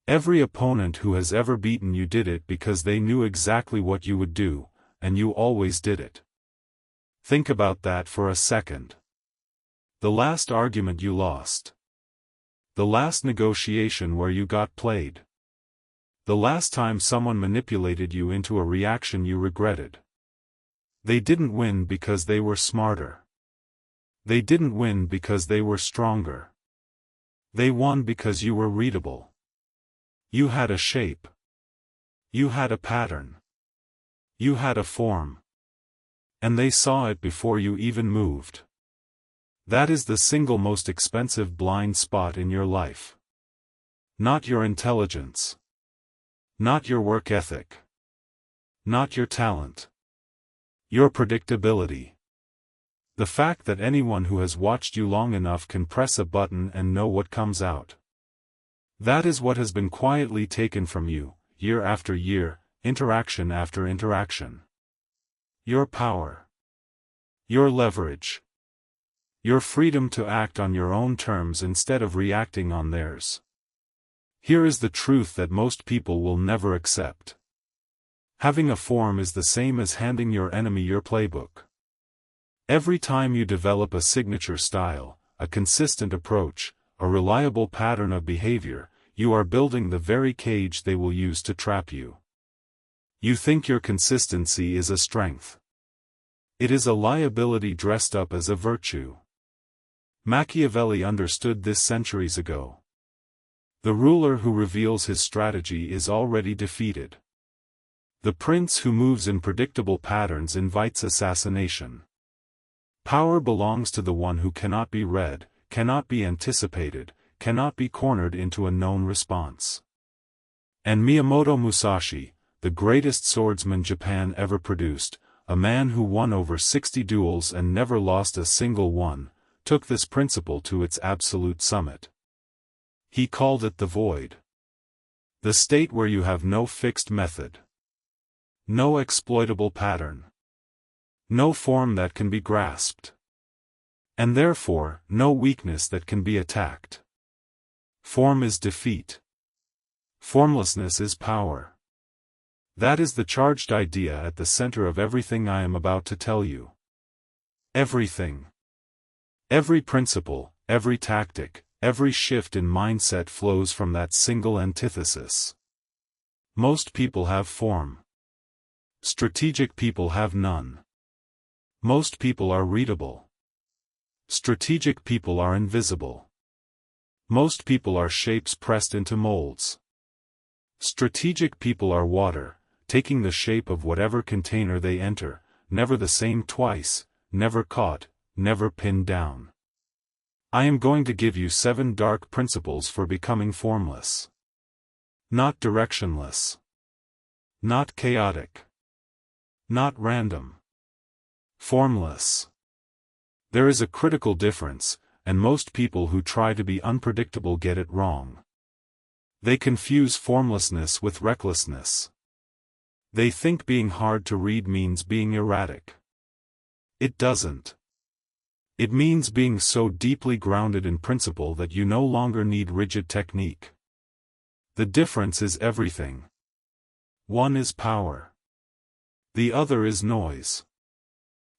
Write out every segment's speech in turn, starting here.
Every opponent who has ever beaten you did it because they knew exactly what you would do, and you always did it. Think about that for a second. The last argument you lost. The last negotiation where you got played. The last time someone manipulated you into a reaction you regretted. They didn't win because they were smarter. They didn't win because they were stronger. They won because you were readable. You had a shape. You had a pattern. You had a form. And they saw it before you even moved. That is the single most expensive blind spot in your life. Not your intelligence. Not your work ethic. Not your talent. Your predictability. The fact that anyone who has watched you long enough can press a button and know what comes out. That is what has been quietly taken from you, year after year, interaction after interaction. Your power. Your leverage. Your freedom to act on your own terms instead of reacting on theirs. Here is the truth that most people will never accept. Having a form is the same as handing your enemy your playbook. Every time you develop a signature style, a consistent approach, a reliable pattern of behavior, you are building the very cage they will use to trap you. You think your consistency is a strength. It is a liability dressed up as a virtue. Machiavelli understood this centuries ago. The ruler who reveals his strategy is already defeated. The prince who moves in predictable patterns invites assassination. Power belongs to the one who cannot be read, cannot be anticipated, cannot be cornered into a known response. And Miyamoto Musashi, the greatest swordsman Japan ever produced, a man who won over 60 duels and never lost a single one, took this principle to its absolute summit. He called it the void. The state where you have no fixed method. No exploitable pattern. No form that can be grasped. And therefore, no weakness that can be attacked. Form is defeat. Formlessness is power. That is the charged idea at the center of everything I am about to tell you. Everything. Every principle, every tactic, every shift in mindset flows from that single antithesis. Most people have form. Strategic people have none. Most people are readable. Strategic people are invisible. Most people are shapes pressed into molds. Strategic people are water, taking the shape of whatever container they enter, never the same twice, never caught, never pinned down. I am going to give you 7 dark principles for becoming formless. Not directionless. Not chaotic. Not random. Formless. There is a critical difference, and most people who try to be unpredictable get it wrong. They confuse formlessness with recklessness. They think being hard to read means being erratic. It doesn't. It means being so deeply grounded in principle that you no longer need rigid technique. The difference is everything. One is power. The other is noise.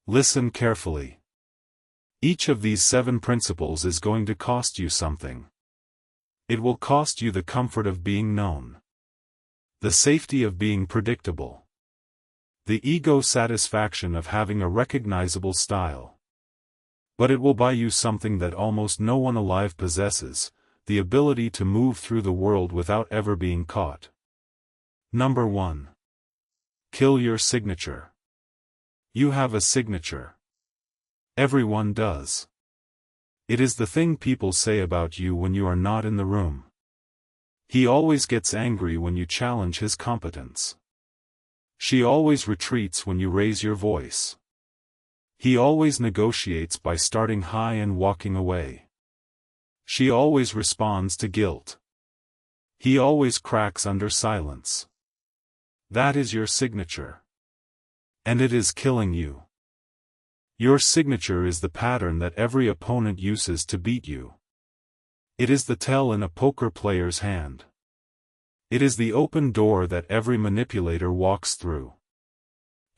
Listen carefully. Each of these 7 principles is going to cost you something. It will cost you the comfort of being known. The safety of being predictable. The ego satisfaction of having a recognizable style. But it will buy you something that almost no one alive possesses, the ability to move through the world without ever being caught. Number 1. Kill your signature. You have a signature. Everyone does. It is the thing people say about you when you are not in the room. He always gets angry when you challenge his competence. She always retreats when you raise your voice. He always negotiates by starting high and walking away. She always responds to guilt. He always cracks under silence. That is your signature. And it is killing you. Your signature is the pattern that every opponent uses to beat you. It is the tell in a poker player's hand. It is the open door that every manipulator walks through.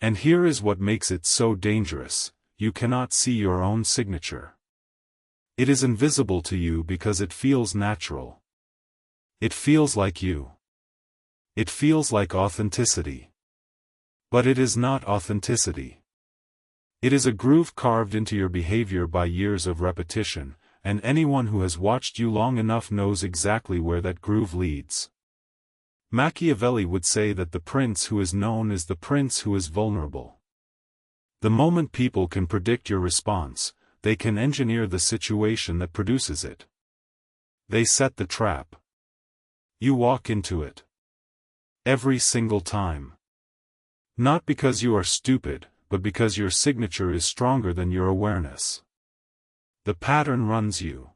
And here is what makes it so dangerous: you cannot see your own signature. It is invisible to you because it feels natural. It feels like you. It feels like authenticity. But it is not authenticity. It is a groove carved into your behavior by years of repetition, and anyone who has watched you long enough knows exactly where that groove leads. Machiavelli would say that the prince who is known is the prince who is vulnerable. The moment people can predict your response, they can engineer the situation that produces it. They set the trap. You walk into it. Every single time. Not because you are stupid, but because your signature is stronger than your awareness. The pattern runs you.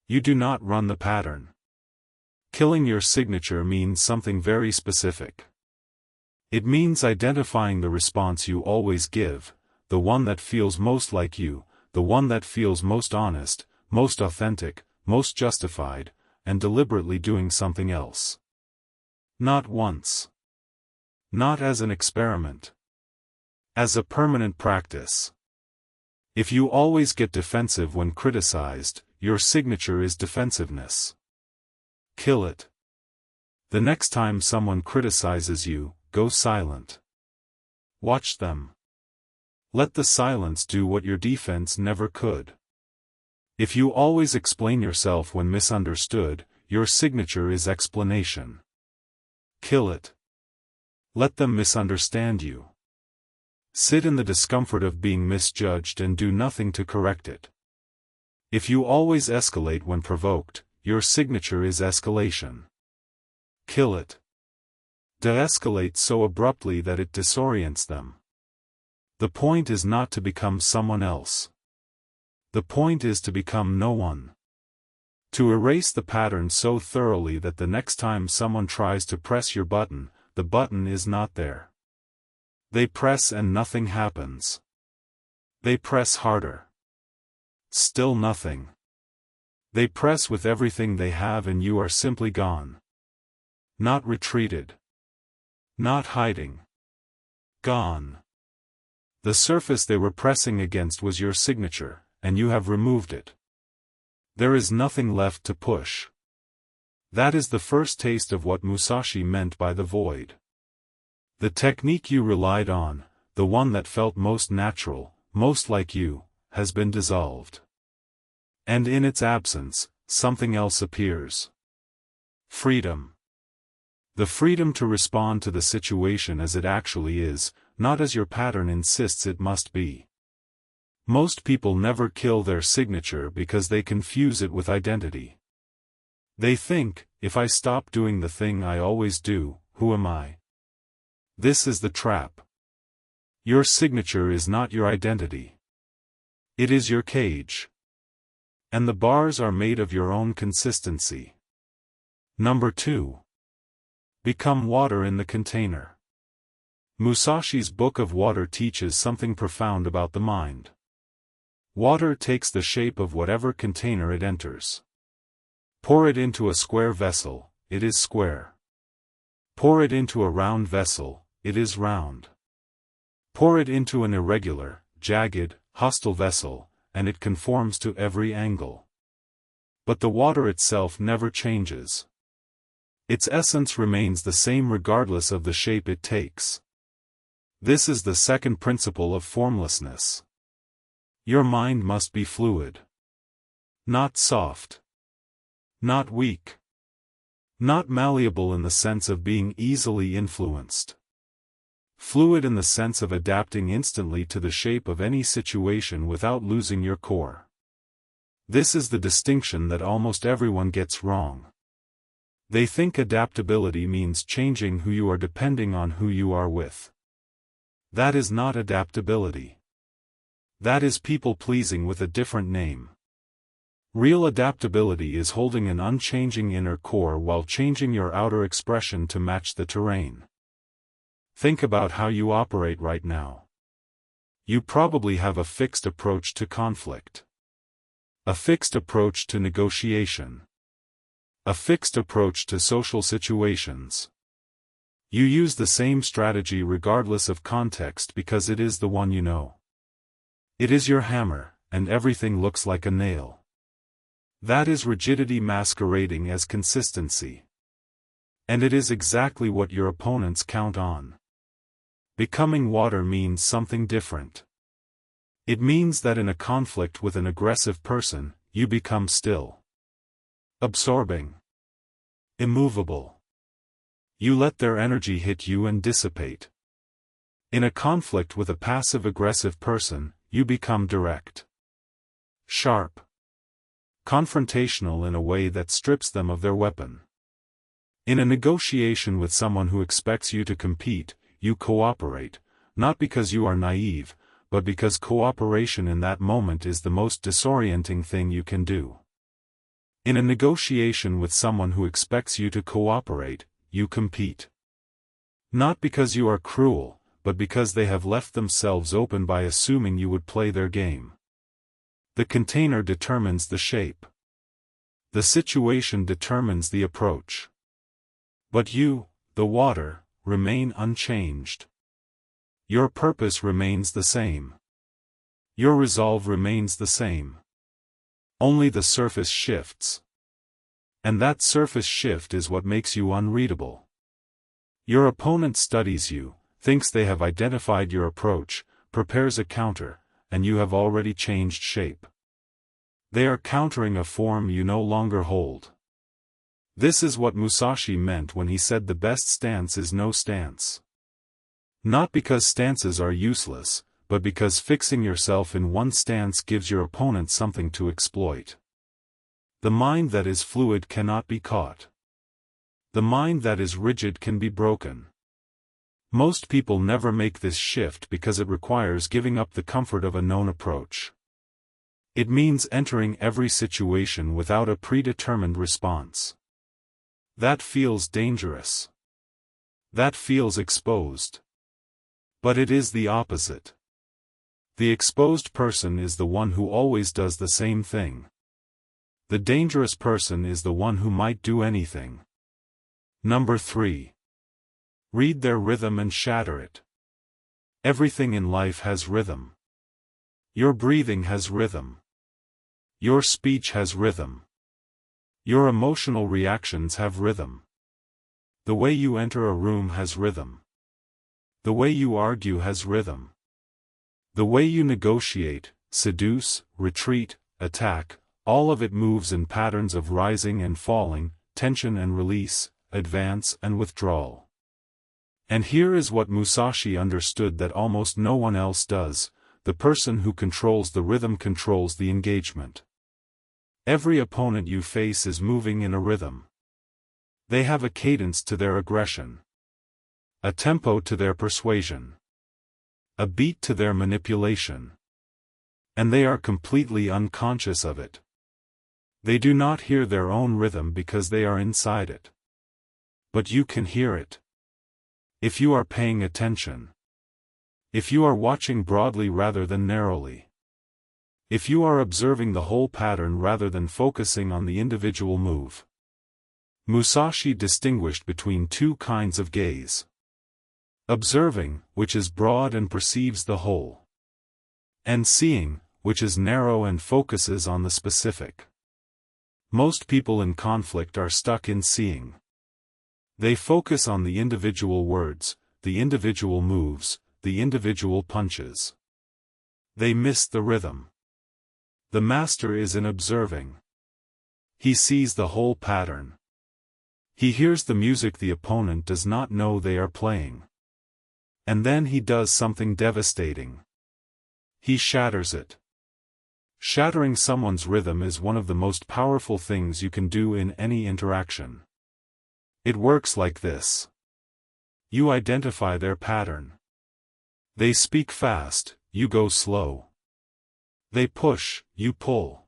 You do not run the pattern. Killing your signature means something very specific. It means identifying the response you always give, the one that feels most like you, the one that feels most honest, most authentic, most justified, and deliberately doing something else. Not once. Not as an experiment. As a permanent practice. If you always get defensive when criticized, your signature is defensiveness. Kill it. The next time someone criticizes you, go silent. Watch them. Let the silence do what your defense never could. If you always explain yourself when misunderstood, your signature is explanation. Kill it. Let them misunderstand you. Sit in the discomfort of being misjudged and do nothing to correct it. If you always escalate when provoked, your signature is escalation. Kill it. De-escalate so abruptly that it disorients them. The point is not to become someone else. The point is to become no one. To erase the pattern so thoroughly that the next time someone tries to press your button, the button is not there. They press and nothing happens. They press harder. Still nothing. They press with everything they have and you are simply gone. Not retreated. Not hiding. Gone. The surface they were pressing against was your signature, and you have removed it. There is nothing left to push. That is the first taste of what Musashi meant by the void. The technique you relied on, the one that felt most natural, most like you, has been dissolved. And in its absence, something else appears. Freedom. The freedom to respond to the situation as it actually is, not as your pattern insists it must be. Most people never kill their signature because they confuse it with identity. They think, if I stop doing the thing I always do, who am I? This is the trap. Your signature is not your identity. It is your cage. And the bars are made of your own consistency. Number 2. Become water in the container. Musashi's Book of Water teaches something profound about the mind. Water takes the shape of whatever container it enters. Pour it into a square vessel, it is square. Pour it into a round vessel, it is round. Pour it into an irregular, jagged, hostile vessel, and it conforms to every angle. But the water itself never changes. Its essence remains the same regardless of the shape it takes. This is the second principle of formlessness. Your mind must be fluid. Not soft. Not weak. Not malleable in the sense of being easily influenced. Fluid in the sense of adapting instantly to the shape of any situation without losing your core. This is the distinction that almost everyone gets wrong. They think adaptability means changing who you are depending on who you are with. That is not adaptability. That is people-pleasing with a different name. Real adaptability is holding an unchanging inner core while changing your outer expression to match the terrain. Think about how you operate right now. You probably have a fixed approach to conflict. A fixed approach to negotiation. A fixed approach to social situations. You use the same strategy regardless of context because it is the one you know. It is your hammer, and everything looks like a nail. That is rigidity masquerading as consistency. And it is exactly what your opponents count on. Becoming water means something different. It means that in a conflict with an aggressive person, you become still. Absorbing. Immovable. You let their energy hit you and dissipate. In a conflict with a passive-aggressive person, you become direct. Sharp. Confrontational in a way that strips them of their weapon. In a negotiation with someone who expects you to compete, you cooperate, not because you are naive, but because cooperation in that moment is the most disorienting thing you can do. In a negotiation with someone who expects you to cooperate, you compete. Not because you are cruel, but because they have left themselves open by assuming you would play their game. The container determines the shape. The situation determines the approach. But you, the water, remain unchanged. Your purpose remains the same. Your resolve remains the same. Only the surface shifts. And that surface shift is what makes you unreadable. Your opponent studies you, thinks they have identified your approach, prepares a counter, and you have already changed shape. They are countering a form you no longer hold. This is what Musashi meant when he said the best stance is no stance. Not because stances are useless, but because fixing yourself in one stance gives your opponent something to exploit. The mind that is fluid cannot be caught. The mind that is rigid can be broken. Most people never make this shift because it requires giving up the comfort of a known approach. It means entering every situation without a predetermined response. That feels dangerous. That feels exposed. But it is the opposite. The exposed person is the one who always does the same thing. The dangerous person is the one who might do anything. Number 3. Read their rhythm and shatter it. Everything in life has rhythm. Your breathing has rhythm. Your speech has rhythm. Your emotional reactions have rhythm. The way you enter a room has rhythm. The way you argue has rhythm. The way you negotiate, seduce, retreat, attack, all of it moves in patterns of rising and falling, tension and release, advance and withdrawal. And here is what Musashi understood that almost no one else does: the person who controls the rhythm controls the engagement. Every opponent you face is moving in a rhythm. They have a cadence to their aggression, a tempo to their persuasion, a beat to their manipulation. And they are completely unconscious of it. They do not hear their own rhythm because they are inside it. But you can hear it. If you are paying attention. If you are watching broadly rather than narrowly. If you are observing the whole pattern rather than focusing on the individual move. Musashi distinguished between two kinds of gaze. Observing, which is broad and perceives the whole. And seeing, which is narrow and focuses on the specific. Most people in conflict are stuck in seeing. They focus on the individual words, the individual moves, the individual punches. They miss the rhythm. The master is in observing. He sees the whole pattern. He hears the music the opponent does not know they are playing. And then he does something devastating. He shatters it. Shattering someone's rhythm is one of the most powerful things you can do in any interaction. It works like this. You identify their pattern. They speak fast, you go slow. They push, you pull.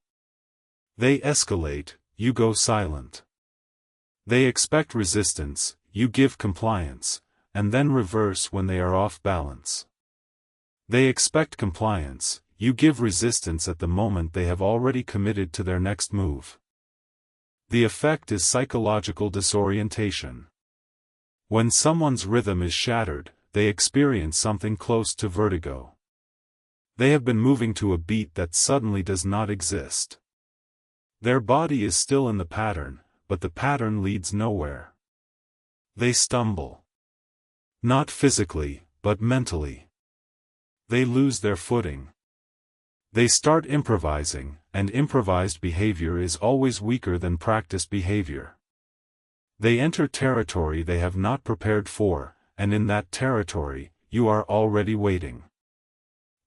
They escalate, you go silent. They expect resistance, you give compliance, and then reverse when they are off balance. They expect compliance, you give resistance at the moment they have already committed to their next move. The effect is psychological disorientation. When someone's rhythm is shattered, they experience something close to vertigo. They have been moving to a beat that suddenly does not exist. Their body is still in the pattern, but the pattern leads nowhere. They stumble. Not physically, but mentally. They lose their footing. They start improvising, and improvised behavior is always weaker than practiced behavior. They enter territory they have not prepared for, and in that territory, you are already waiting.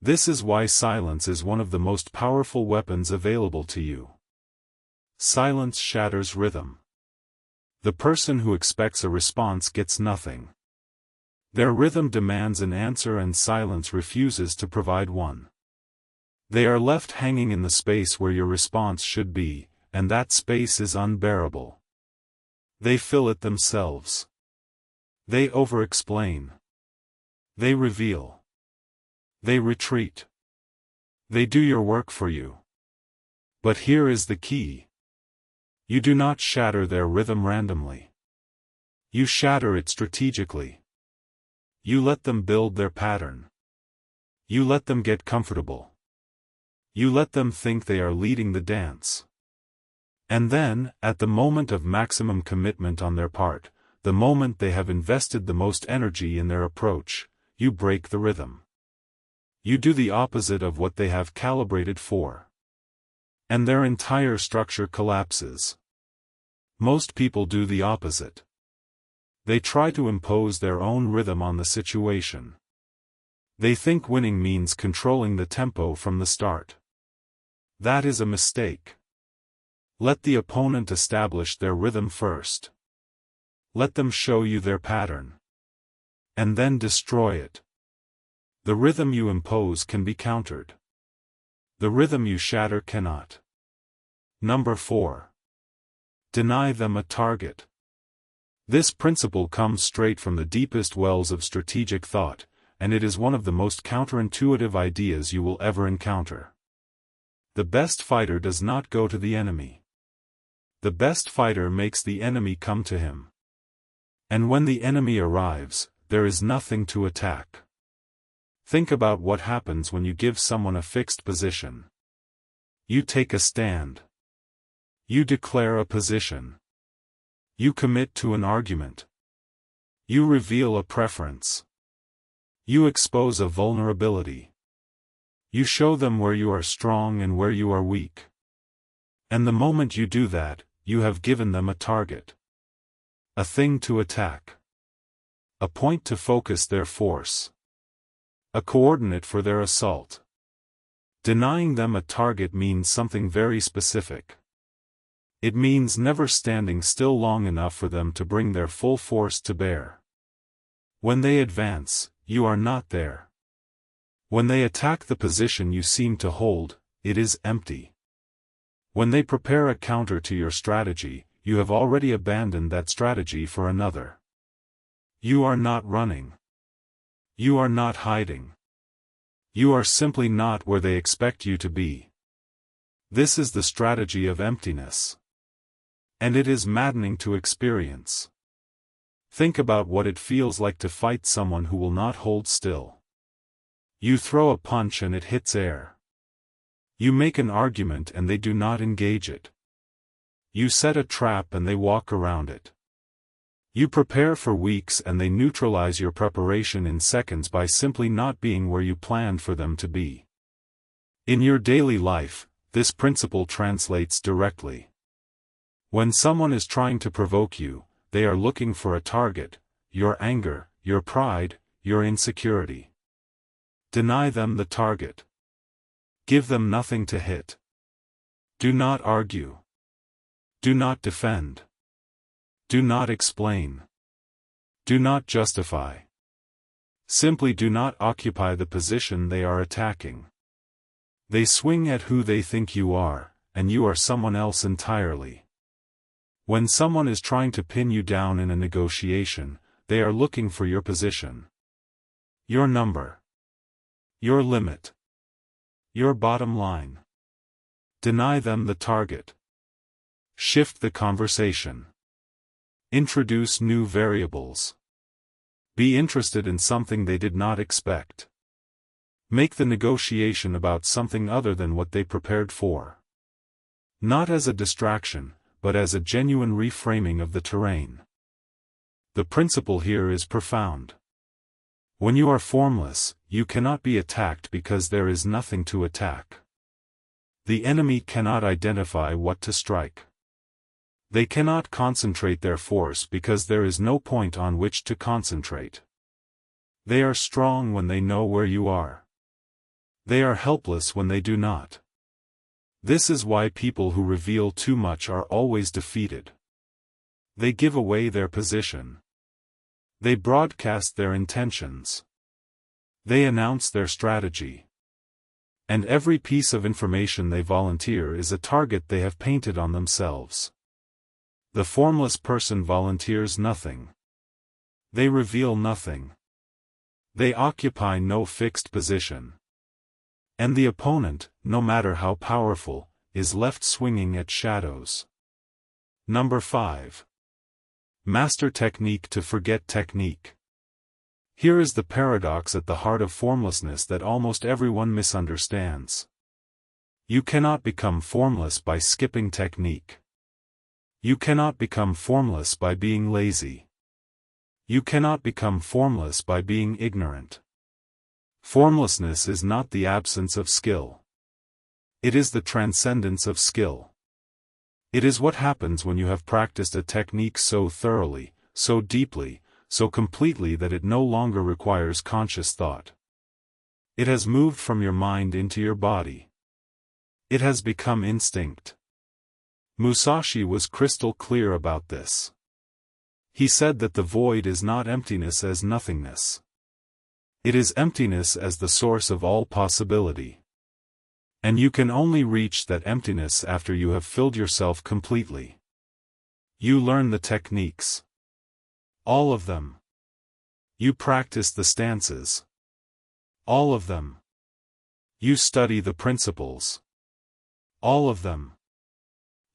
This is why silence is one of the most powerful weapons available to you. Silence shatters rhythm. The person who expects a response gets nothing. Their rhythm demands an answer and silence refuses to provide one. They are left hanging in the space where your response should be, and that space is unbearable. They fill it themselves. They over-explain. They reveal. They retreat. They do your work for you. But here is the key. You do not shatter their rhythm randomly. You shatter it strategically. You let them build their pattern. You let them get comfortable. You let them think they are leading the dance. And then, at the moment of maximum commitment on their part, the moment they have invested the most energy in their approach, you break the rhythm. You do the opposite of what they have calibrated for. And their entire structure collapses. Most people do the opposite. They try to impose their own rhythm on the situation. They think winning means controlling the tempo from the start. That is a mistake. Let the opponent establish their rhythm first. Let them show you their pattern. And then destroy it. The rhythm you impose can be countered. The rhythm you shatter cannot. Number 4. Deny them a target. This principle comes straight from the deepest wells of strategic thought, and it is one of the most counterintuitive ideas you will ever encounter. The best fighter does not go to the enemy. The best fighter makes the enemy come to him. And when the enemy arrives, there is nothing to attack. Think about what happens when you give someone a fixed position. You take a stand. You declare a position. You commit to an argument. You reveal a preference. You expose a vulnerability. You show them where you are strong and where you are weak. And the moment you do that, you have given them a target. A thing to attack. A point to focus their force. A coordinate for their assault. Denying them a target means something very specific. It means never standing still long enough for them to bring their full force to bear. When they advance, you are not there. When they attack the position you seem to hold, it is empty. When they prepare a counter to your strategy, you have already abandoned that strategy for another. You are not running. You are not hiding. You are simply not where they expect you to be. This is the strategy of emptiness. And it is maddening to experience. Think about what it feels like to fight someone who will not hold still. You throw a punch and it hits air. You make an argument and they do not engage it. You set a trap and they walk around it. You prepare for weeks and they neutralize your preparation in seconds by simply not being where you planned for them to be. In your daily life, this principle translates directly. When someone is trying to provoke you, they are looking for a target: your anger, your pride, your insecurity. Deny them the target. Give them nothing to hit. Do not argue. Do not defend. Do not explain. Do not justify. Simply do not occupy the position they are attacking. They swing at who they think you are, and you are someone else entirely. When someone is trying to pin you down in a negotiation, they are looking for your position. Your number. Your limit. Your bottom line. Deny them the target. Shift the conversation. Introduce new variables. Be interested in something they did not expect. Make the negotiation about something other than what they prepared for. Not as a distraction, but as a genuine reframing of the terrain. The principle here is profound. When you are formless, you cannot be attacked because there is nothing to attack. The enemy cannot identify what to strike. They cannot concentrate their force because there is no point on which to concentrate. They are strong when they know where you are. They are helpless when they do not. This is why people who reveal too much are always defeated. They give away their position. They broadcast their intentions. They announce their strategy. And every piece of information they volunteer is a target they have painted on themselves. The formless person volunteers nothing. They reveal nothing. They occupy no fixed position. And the opponent, no matter how powerful, is left swinging at shadows. Number 5. Master technique to forget technique. Here is the paradox at the heart of formlessness that almost everyone misunderstands. You cannot become formless by skipping technique. You cannot become formless by being lazy. You cannot become formless by being ignorant. Formlessness is not the absence of skill. It is the transcendence of skill. It is what happens when you have practiced a technique so thoroughly, so deeply, so completely that it no longer requires conscious thought. It has moved from your mind into your body. It has become instinct. Musashi was crystal clear about this. He said that the void is not emptiness as nothingness. It is emptiness as the source of all possibility. And you can only reach that emptiness after you have filled yourself completely. You learn the techniques. All of them. You practice the stances. All of them. You study the principles. All of them.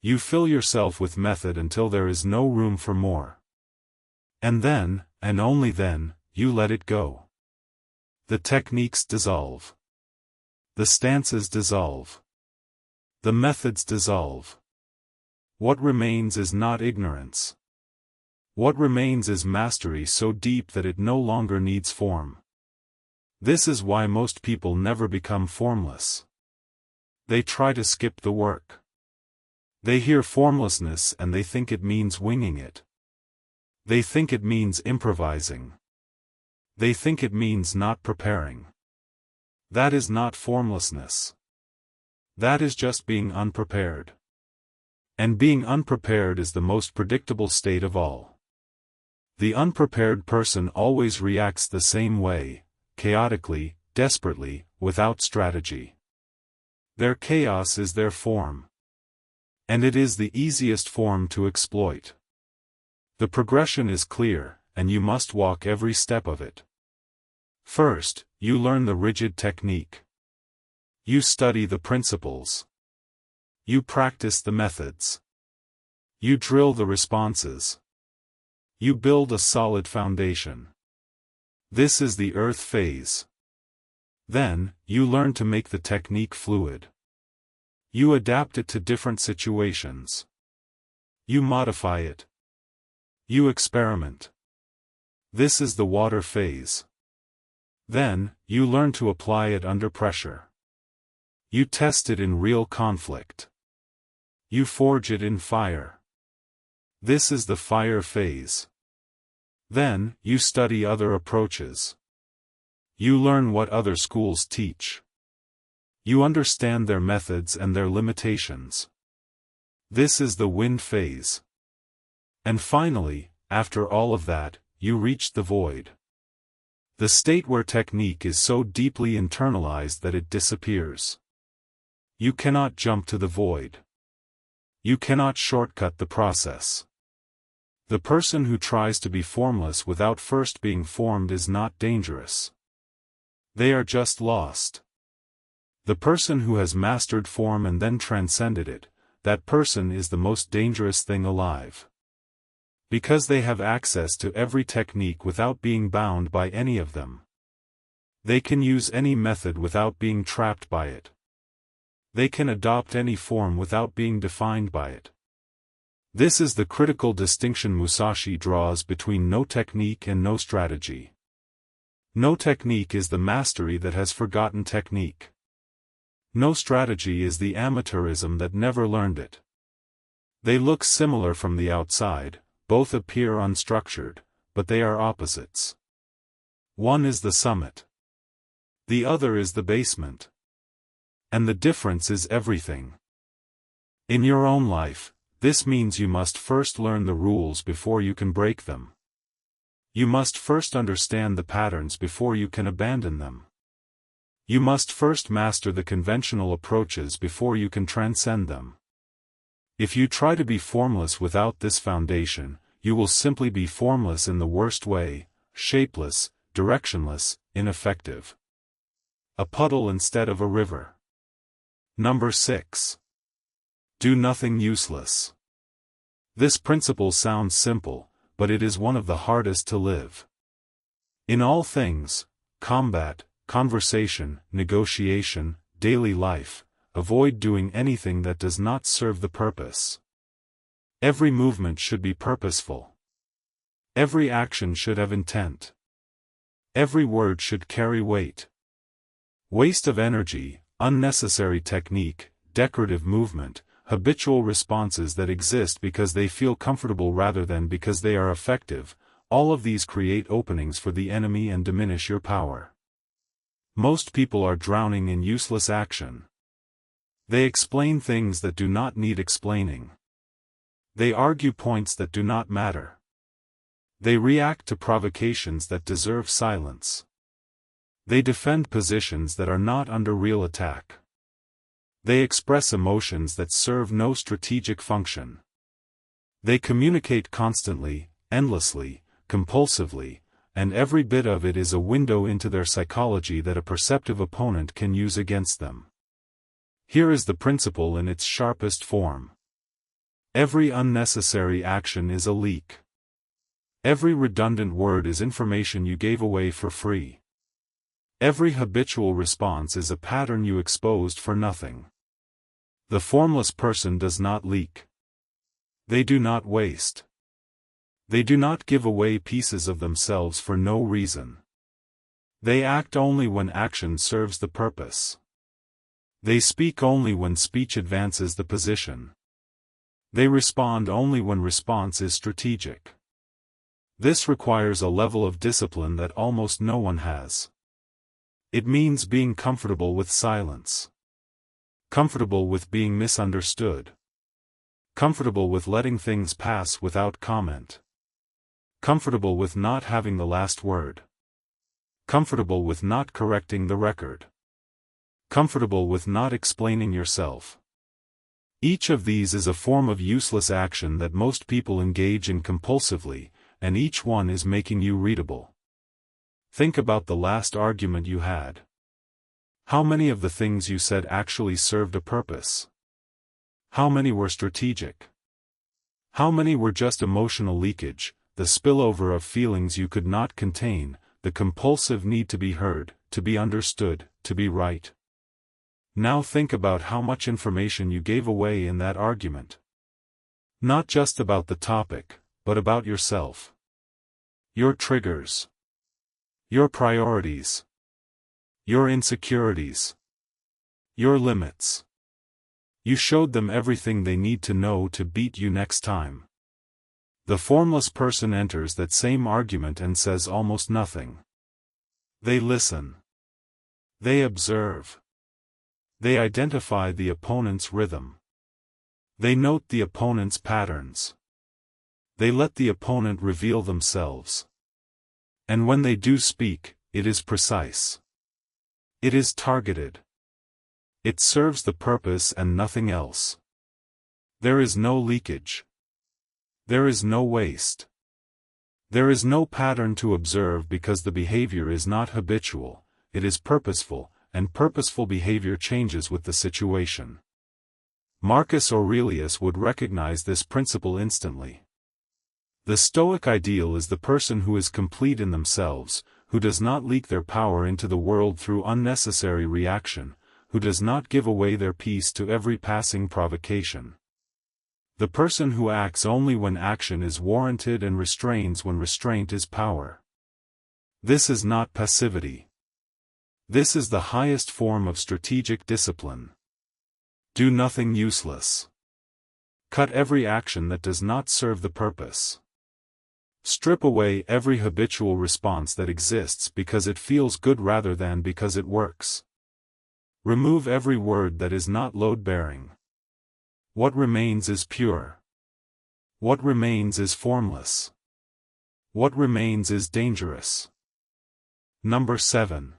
You fill yourself with method until there is no room for more. And then, and only then, you let it go. The techniques dissolve. The stances dissolve. The methods dissolve. What remains is not ignorance. What remains is mastery so deep that it no longer needs form. This is why most people never become formless. They try to skip the work. They hear formlessness and they think it means winging it. They think it means improvising. They think it means not preparing. That is not formlessness. That is just being unprepared. And being unprepared is the most predictable state of all. The unprepared person always reacts the same way, chaotically, desperately, without strategy. Their chaos is their form. And it is the easiest form to exploit. The progression is clear, and you must walk every step of it. First, you learn the rigid technique. You study the principles. You practice the methods. You drill the responses. You build a solid foundation. This is the earth phase. Then, you learn to make the technique fluid. You adapt it to different situations. You modify it. You experiment. This is the water phase. Then, you learn to apply it under pressure. You test it in real conflict. You forge it in fire. This is the fire phase. Then, you study other approaches. You learn what other schools teach. You understand their methods and their limitations. This is the wind phase. And finally, after all of that, you reach the void. The state where technique is so deeply internalized that it disappears. You cannot jump to the void. You cannot shortcut the process. The person who tries to be formless without first being formed is not dangerous. They are just lost. The person who has mastered form and then transcended it, that person is the most dangerous thing alive. Because they have access to every technique without being bound by any of them. They can use any method without being trapped by it. They can adopt any form without being defined by it. This is the critical distinction Musashi draws between no technique and no strategy. No technique is the mastery that has forgotten technique. No strategy is the amateurism that never learned it. They look similar from the outside, both appear unstructured, but they are opposites. One is the summit. The other is the basement. And the difference is everything. In your own life, this means you must first learn the rules before you can break them. You must first understand the patterns before you can abandon them. You must first master the conventional approaches before you can transcend them. If you try to be formless without this foundation, you will simply be formless in the worst way, shapeless, directionless, ineffective. A puddle instead of a river. Number 6. Do nothing useless. This principle sounds simple, but it is one of the hardest to live. In all things, combat, conversation, negotiation, daily life, avoid doing anything that does not serve the purpose. Every movement should be purposeful. Every action should have intent. Every word should carry weight. Waste of energy, unnecessary technique, decorative movement, habitual responses that exist because they feel comfortable rather than because they are effective, all of these create openings for the enemy and diminish your power. Most people are drowning in useless action. They explain things that do not need explaining. They argue points that do not matter. They react to provocations that deserve silence. They defend positions that are not under real attack. They express emotions that serve no strategic function. They communicate constantly, endlessly, compulsively, and every bit of it is a window into their psychology that a perceptive opponent can use against them. Here is the principle in its sharpest form. Every unnecessary action is a leak. Every redundant word is information you gave away for free. Every habitual response is a pattern you exposed for nothing. The formless person does not leak. They do not waste. They do not give away pieces of themselves for no reason. They act only when action serves the purpose. They speak only when speech advances the position. They respond only when response is strategic. This requires a level of discipline that almost no one has. It means being comfortable with silence. Comfortable with being misunderstood. Comfortable with letting things pass without comment. Comfortable with not having the last word. Comfortable with not correcting the record. Comfortable with not explaining yourself. Each of these is a form of useless action that most people engage in compulsively, and each one is making you readable. Think about the last argument you had. How many of the things you said actually served a purpose? How many were strategic? How many were just emotional leakage, the spillover of feelings you could not contain, the compulsive need to be heard, to be understood, to be right? Now think about how much information you gave away in that argument. Not just about the topic, but about yourself. Your triggers. Your priorities. Your insecurities. Your limits. You showed them everything they need to know to beat you next time. The formless person enters that same argument and says almost nothing. They listen. They observe. They identify the opponent's rhythm. They note the opponent's patterns. They let the opponent reveal themselves. And when they do speak, it is precise. It is targeted. It serves the purpose and nothing else. There is no leakage. There is no waste. There is no pattern to observe because the behavior is not habitual, it is purposeful, and purposeful behavior changes with the situation. Marcus Aurelius would recognize this principle instantly. The Stoic ideal is the person who is complete in themselves, who does not leak their power into the world through unnecessary reaction, who does not give away their peace to every passing provocation. The person who acts only when action is warranted and restrains when restraint is power. This is not passivity. This is the highest form of strategic discipline. Do nothing useless. Cut every action that does not serve the purpose. Strip away every habitual response that exists because it feels good rather than because it works. Remove every word that is not load-bearing. What remains is pure. What remains is formless. What remains is dangerous. Number 7.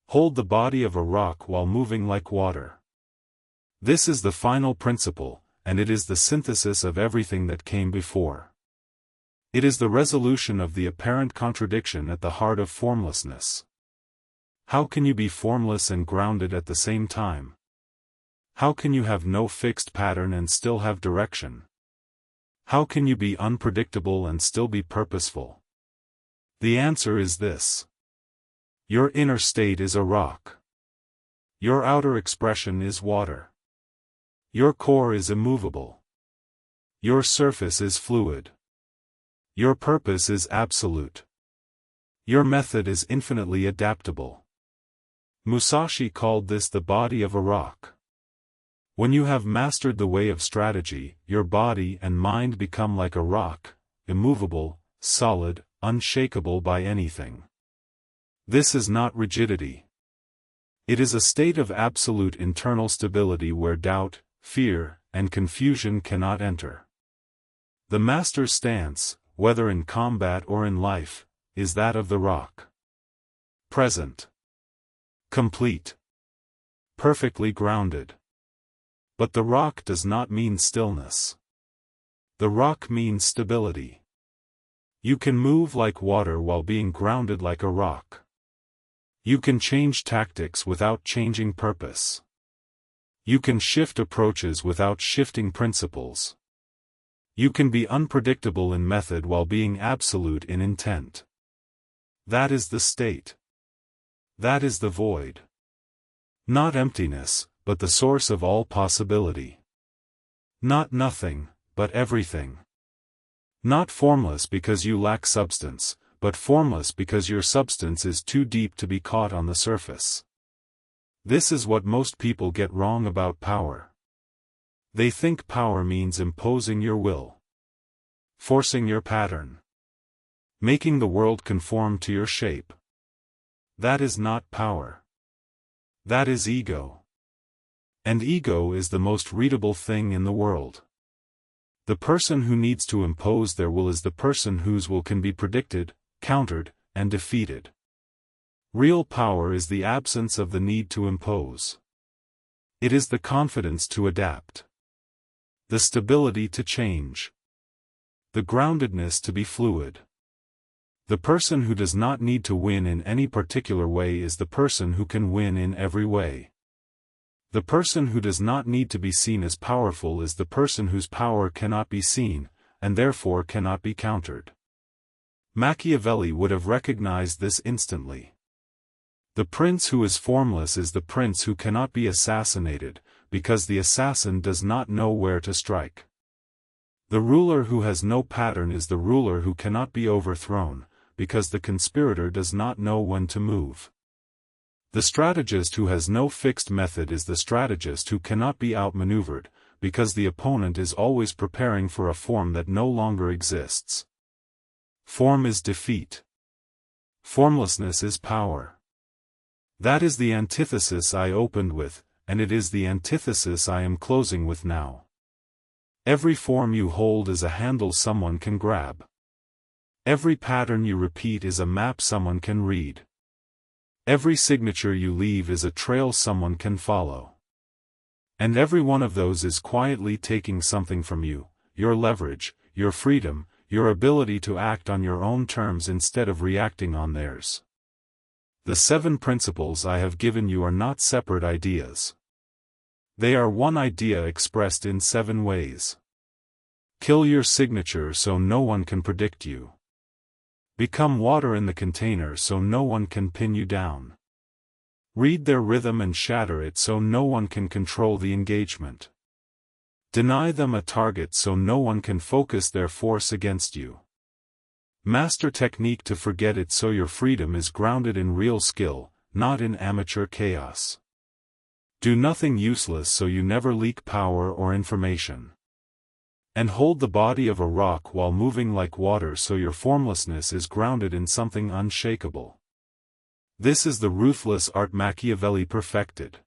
Hold the body of a rock while moving like water. This is the final principle, and it is the synthesis of everything that came before. It is the resolution of the apparent contradiction at the heart of formlessness. How can you be formless and grounded at the same time? How can you have no fixed pattern and still have direction? How can you be unpredictable and still be purposeful? The answer is this. Your inner state is a rock. Your outer expression is water. Your core is immovable. Your surface is fluid. Your purpose is absolute. Your method is infinitely adaptable. Musashi called this the body of a rock. When you have mastered the way of strategy, your body and mind become like a rock, immovable, solid, unshakable by anything. This is not rigidity. It is a state of absolute internal stability where doubt, fear, and confusion cannot enter. The master's stance, whether in combat or in life, is that of the rock. Present. Complete. Perfectly grounded. But the rock does not mean stillness. The rock means stability. You can move like water while being grounded like a rock. You can change tactics without changing purpose. You can shift approaches without shifting principles. You can be unpredictable in method while being absolute in intent. That is the state. That is the void. Not emptiness, but the source of all possibility. Not nothing, but everything. Not formless because you lack substance, but formless because your substance is too deep to be caught on the surface. This is what most people get wrong about power. They think power means imposing your will, forcing your pattern, making the world conform to your shape. That is not power. That is ego. And ego is the most readable thing in the world. The person who needs to impose their will is the person whose will can be predicted, countered, and defeated. Real power is the absence of the need to impose. It is the confidence to adapt. The stability to change. The groundedness to be fluid. The person who does not need to win in any particular way is the person who can win in every way. The person who does not need to be seen as powerful is the person whose power cannot be seen, and therefore cannot be countered. Machiavelli would have recognized this instantly. The prince who is formless is the prince who cannot be assassinated, because the assassin does not know where to strike. The ruler who has no pattern is the ruler who cannot be overthrown, because the conspirator does not know when to move. The strategist who has no fixed method is the strategist who cannot be outmaneuvered, because the opponent is always preparing for a form that no longer exists. Form is defeat. Formlessness is power. That is the antithesis I opened with, and it is the antithesis I am closing with now. Every form you hold is a handle someone can grab. Every pattern you repeat is a map someone can read. Every signature you leave is a trail someone can follow. And every one of those is quietly taking something from you, your leverage, your freedom, your ability to act on your own terms instead of reacting on theirs. The 7 principles I have given you are not separate ideas. They are one idea expressed in 7 ways. Kill your signature so no one can predict you. Become water in the container so no one can pin you down. Read their rhythm and shatter it so no one can control the engagement. Deny them a target so no one can focus their force against you. Master technique to forget it so your freedom is grounded in real skill, not in amateur chaos. Do nothing useless so you never leak power or information. And hold the body of a rock while moving like water so your formlessness is grounded in something unshakable. This is the ruthless art Machiavelli perfected.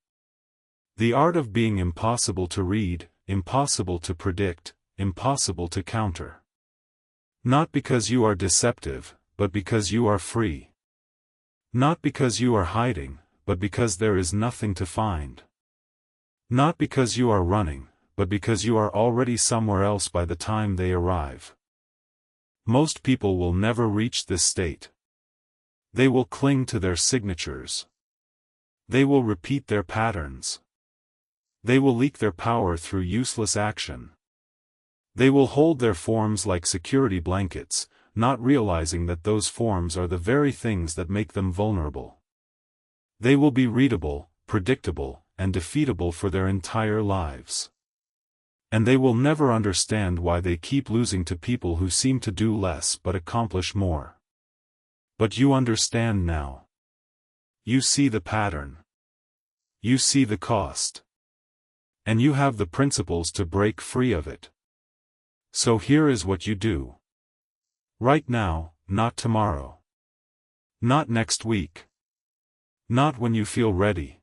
The art of being impossible to read, impossible to predict, impossible to counter. Not because you are deceptive, but because you are free. Not because you are hiding, but because there is nothing to find. Not because you are running, but because you are already somewhere else by the time they arrive. Most people will never reach this state. They will cling to their signatures. They will repeat their patterns. They will leak their power through useless action. They will hold their forms like security blankets, not realizing that those forms are the very things that make them vulnerable. They will be readable, predictable, and defeatable for their entire lives. And they will never understand why they keep losing to people who seem to do less but accomplish more. But you understand now. You see the pattern. You see the cost. And you have the principles to break free of it. So here is what you do. Right now, not tomorrow. Not next week. Not when you feel ready.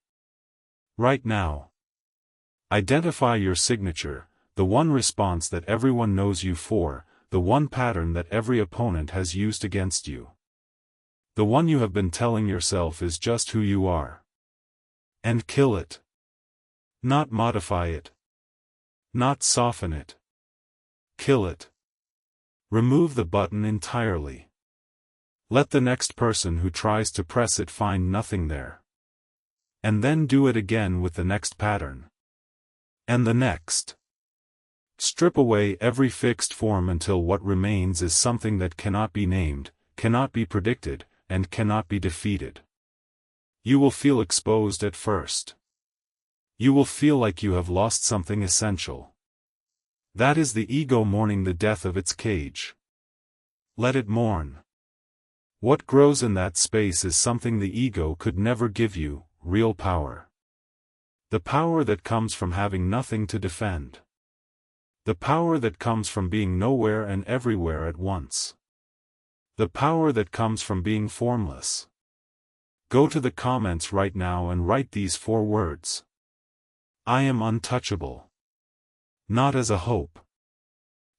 Right now. Identify your signature, the one response that everyone knows you for, the one pattern that every opponent has used against you. The one you have been telling yourself is just who you are. And kill it. Not modify it. Not soften it. Kill it. Remove the button entirely. Let the next person who tries to press it find nothing there. And then do it again with the next pattern. And the next. Strip away every fixed form until what remains is something that cannot be named, cannot be predicted, and cannot be defeated. You will feel exposed at first. You will feel like you have lost something essential. That is the ego mourning the death of its cage. Let it mourn. What grows in that space is something the ego could never give you, real power. The power that comes from having nothing to defend. The power that comes from being nowhere and everywhere at once. The power that comes from being formless. Go to the comments right now and write these 4 words. I am untouchable. Not as a hope.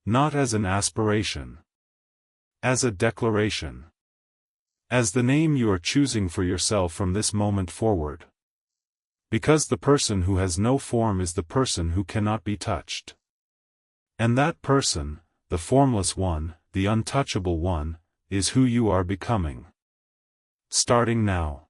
Not as an aspiration. As a declaration. As the name you are choosing for yourself from this moment forward. Because the person who has no form is the person who cannot be touched. And that person, the formless one, the untouchable one, is who you are becoming. Starting now.